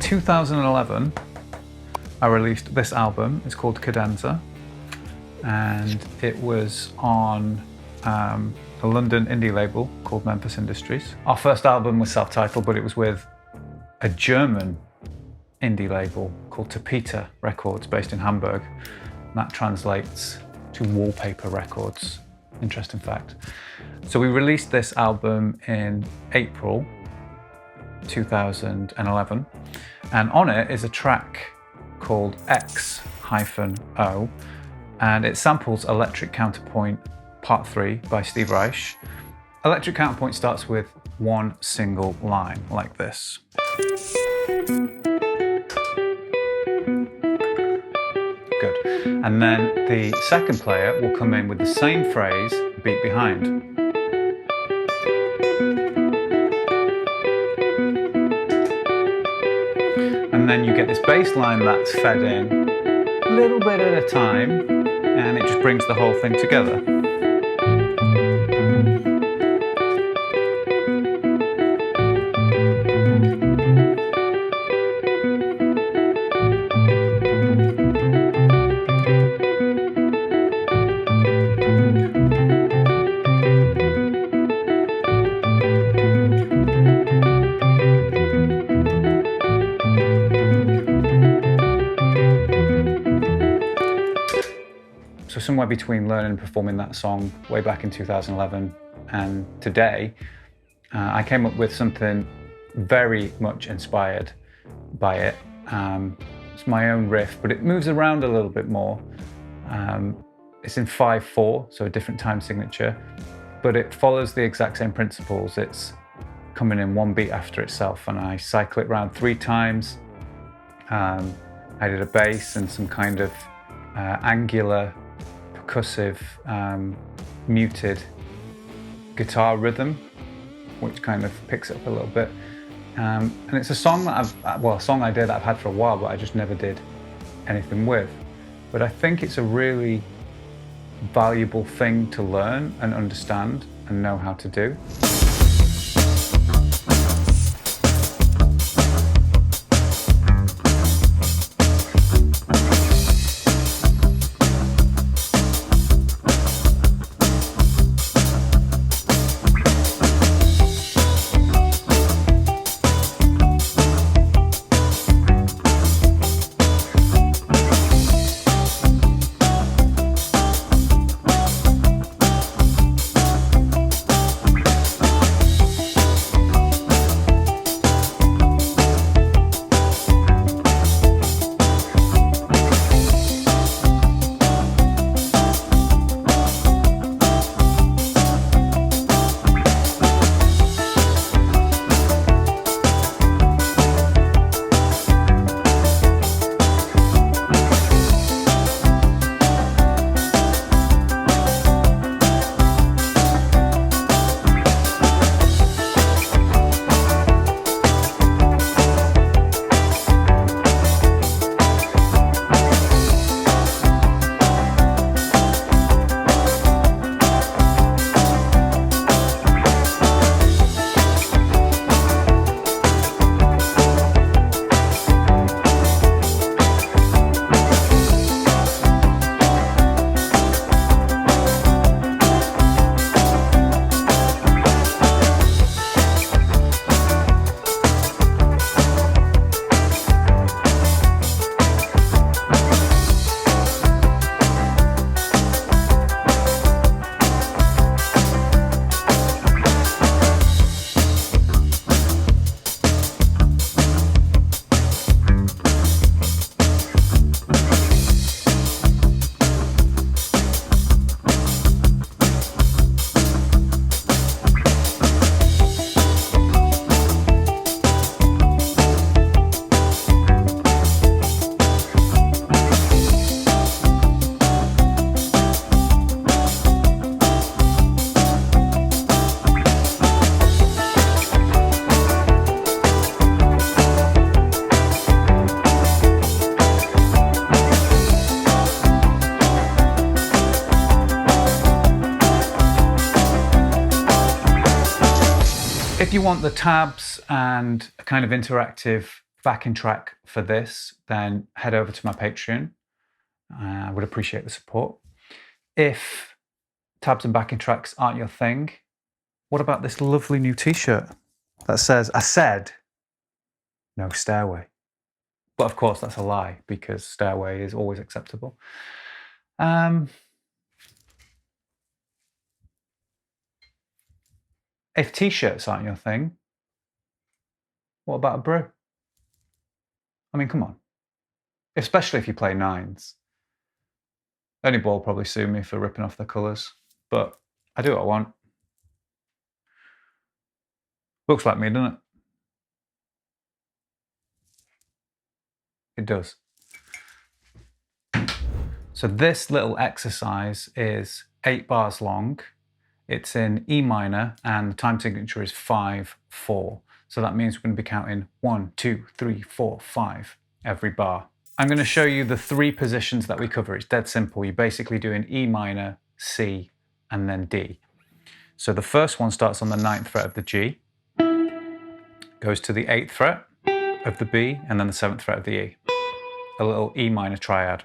2011, I released this album. It's called Cadenza, and it was on a London indie label called Memphis Industries. Our first album was self-titled, but it was with a German indie label called Tapeta Records, based in Hamburg. And that translates to Wallpaper Records. Interesting fact. So we released this album in April 2011, and on it is a track called X-O, and it samples Electric Counterpoint Part III by Steve Reich. Electric Counterpoint starts with one single line like this. Good. And then the second player will come in with the same phrase, beat behind. And then you get this bass line that's fed in a little bit at a time, and it just brings the whole thing together. So somewhere between learning and performing that song way back in 2011 and today, I came up with something very much inspired by it. It's my own riff, but it moves around a little bit more. It's in 5/4, so a different time signature, but it follows the exact same principles. It's coming in one beat after itself, and I cycle it around 3 times. I did a bass and some kind of angular, percussive, muted guitar rhythm, which kind of picks it up a little bit. And it's a song that a song idea that I've had for a while, but I just never did anything with. But I think it's a really valuable thing to learn and understand and know how to do. If you want the tabs and a kind of interactive backing track for this, then head over to my Patreon. I would appreciate the support. If tabs and backing tracks aren't your thing, what about this lovely new t-shirt that says, I said, no stairway. But of course that's a lie, because stairway is always acceptable. If t-shirts aren't your thing, what about a brew? I mean, come on. Especially if you play nines. Only ball will probably sue me for ripping off the colours, but I do what I want. Looks like me, doesn't it? It does. So this little exercise is 8 bars long. It's in E minor and the time signature is 5/4. So that means we're going to be counting 1, 2, 3, 4, 5 every bar. I'm going to show you the 3 positions that we cover. It's dead simple. You're basically doing E minor, C, and then D. So the first one starts on the 9th fret of the G, goes to the 8th fret of the B, and then the 7th fret of the E. A little E minor triad.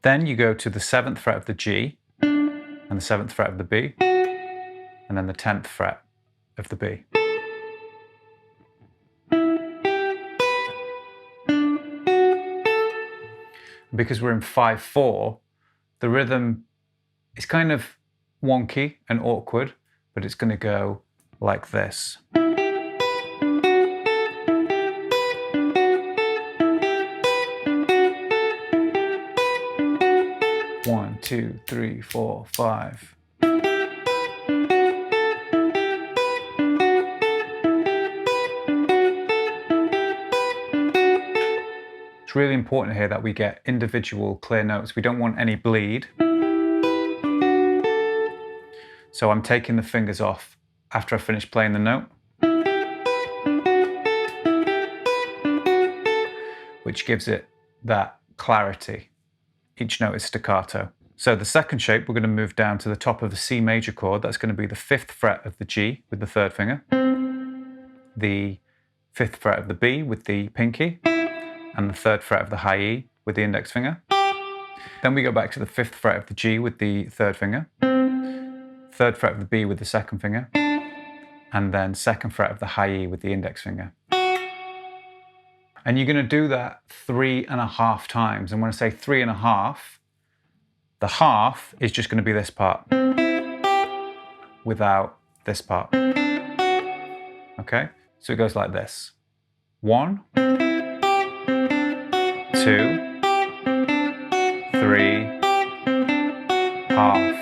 Then you go to the 7th fret of the G, and the 7th fret of the B, and then the 10th fret of the B. Because we're in 5/4, the rhythm is kind of wonky and awkward, but it's going to go like this. One, two, three, four, five. It's really important here that we get individual clear notes. We don't want any bleed. So I'm taking the fingers off after I finish playing the note, which gives it that clarity. Each note is staccato. So the second shape, we're going to move down to the top of the C major chord. That's going to be the 5th fret of the G with the 3rd finger, the 5th fret of the B with the pinky, and the 3rd fret of the high E with the index finger. Then we go back to the 5th fret of the G with the 3rd finger, 3rd fret of the B with the 2nd finger, and then 2nd fret of the high E with the index finger. And you're going to do that 3.5 times. And when I say 3.5, the half is just going to be this part without this part. Okay? So it goes like this. 1, 2, 3, half.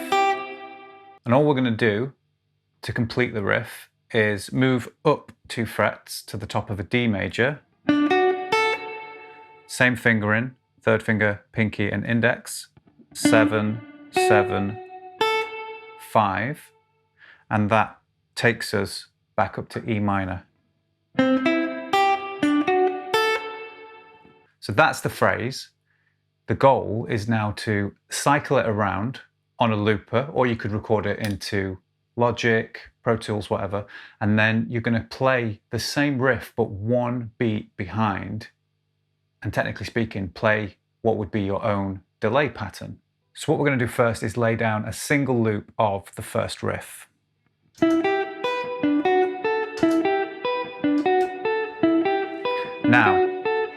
And all we're going to do to complete the riff is move up 2 frets to the top of a D major. Same fingering, 3rd finger, pinky and index. 7, 7, 5. And that takes us back up to E minor. So that's the phrase. The goal is now to cycle it around on a looper, or you could record it into Logic, Pro Tools, whatever, and then you're going to play the same riff but 1 beat behind, and technically speaking, play what would be your own delay pattern. So what we're going to do first is lay down a single loop of the first riff. Now,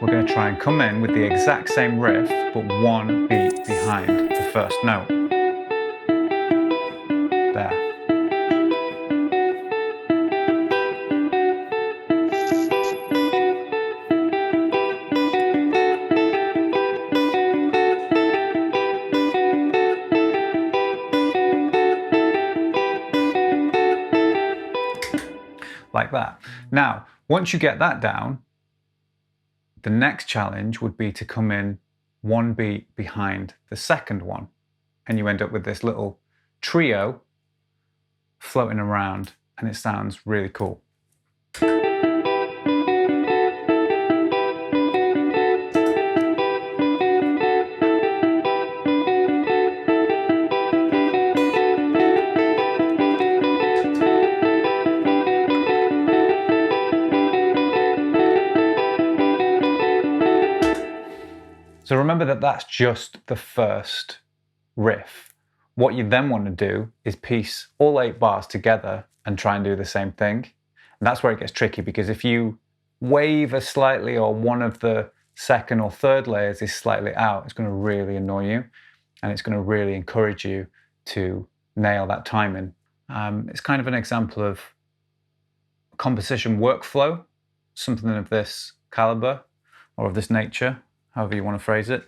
we're going to try and come in with the exact same riff, but 1 beat behind the first note. There. Like that. Now, once you get that down, the next challenge would be to come in 1 beat behind the second one. And you end up with this little trio floating around, and it sounds really cool. So remember that that's just the first riff. What you then want to do is piece all 8 bars together and try and do the same thing. And that's where it gets tricky, because if you waver slightly or one of the second or third layers is slightly out, it's going to really annoy you, and it's going to really encourage you to nail that timing. It's kind of an example of composition workflow, something of this caliber or of this nature, however you want to phrase it.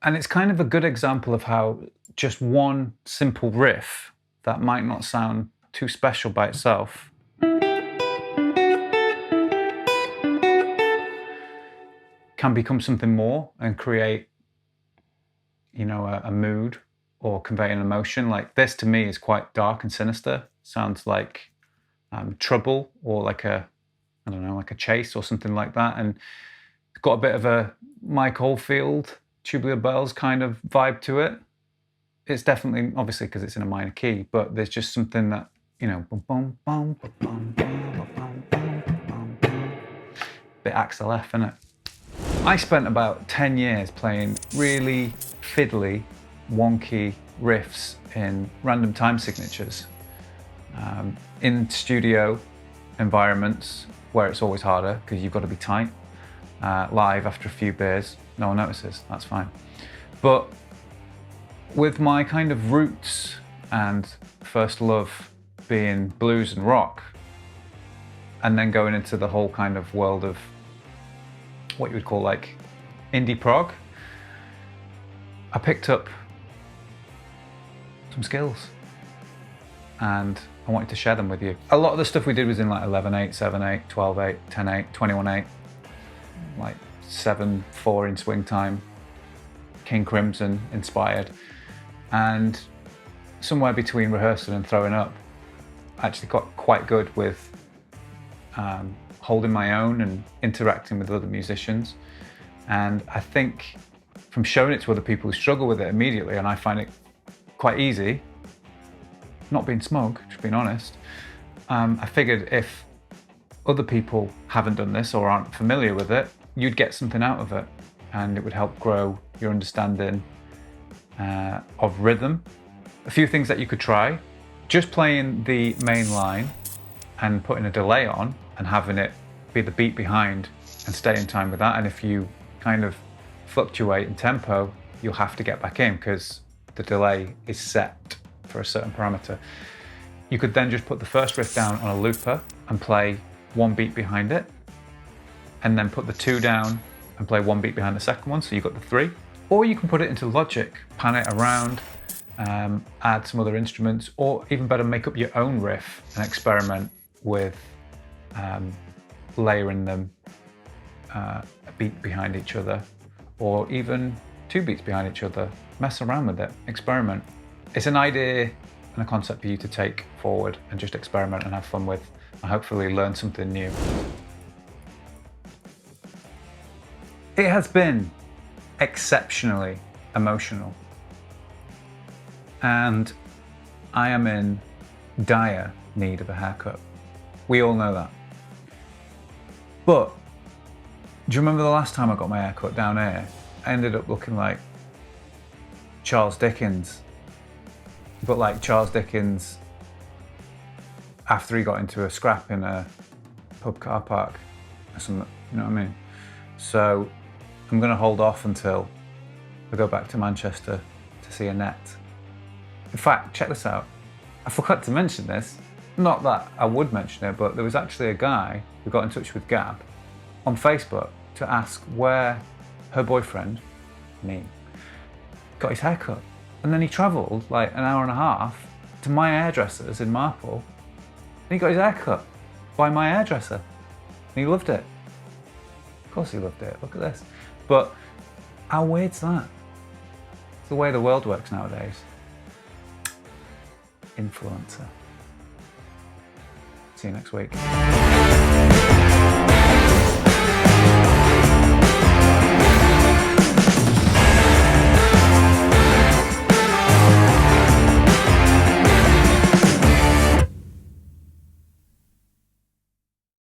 And it's kind of a good example of how just one simple riff that might not sound too special by itself can become something more and create, you know, a mood or convey an emotion. Like this to me is quite dark and sinister. Sounds like trouble, or like a, I don't know, like a chase or something like that. And it's got a bit of a Mike Oldfield, Tubular Bells kind of vibe to it. It's definitely, obviously, because it's in a minor key, but there's just something that, you know, bit Axel F, innit? I spent about 10 years playing really fiddly, wonky riffs in random time signatures. In studio environments where it's always harder because you've got to be tight. Live after a few beers, no one notices, that's fine. But with my kind of roots and first love being blues and rock, and then going into the whole kind of world of what you would call like indie prog, I picked up some skills and I wanted to share them with you. A lot of the stuff we did was in like 11/8, 7/8, 12/8, 10/8, 21/8, like 7/4 in swing time, King Crimson inspired. And somewhere between rehearsal and throwing up, I actually got quite good with holding my own and interacting with other musicians. And I think from showing it to other people who struggle with it immediately, and I find it quite easy, not being smug, just being honest, I figured if other people haven't done this or aren't familiar with it, you'd get something out of it, and it would help grow your understanding of rhythm. A few things that you could try: just playing the main line and putting a delay on and having it be the beat behind and stay in time with that. And if you kind of fluctuate in tempo, you'll have to get back in because the delay is set for a certain parameter. You could then just put the first riff down on a looper and play one beat behind it, and then put the 2 down and play one beat behind the second one, so you've got the 3. Or you can put it into Logic, pan it around, add some other instruments, or even better, make up your own riff and experiment with layering them a beat behind each other, or even 2 beats behind each other. Mess around with it, experiment. It's an idea and a concept for you to take forward and just experiment and have fun with, and hopefully learn something new. It has been exceptionally emotional, and I am in dire need of a haircut. We all know that. But do you remember the last time I got my hair cut down here? I ended up looking like Charles Dickens, but like Charles Dickens after he got into a scrap in a pub car park or something, you know what I mean? So I'm gonna hold off until I go back to Manchester to see Annette. In fact, check this out. I forgot to mention this. Not that I would mention it, but there was actually a guy who got in touch with Gab on Facebook to ask where her boyfriend, me, got his haircut. And then he travelled like an hour and a half to my hairdresser's in Marple, and he got his haircut by my hairdresser. And he loved it. Of course he loved it, look at this. But how weird's that? It's the way the world works nowadays. Influencer. See you next week.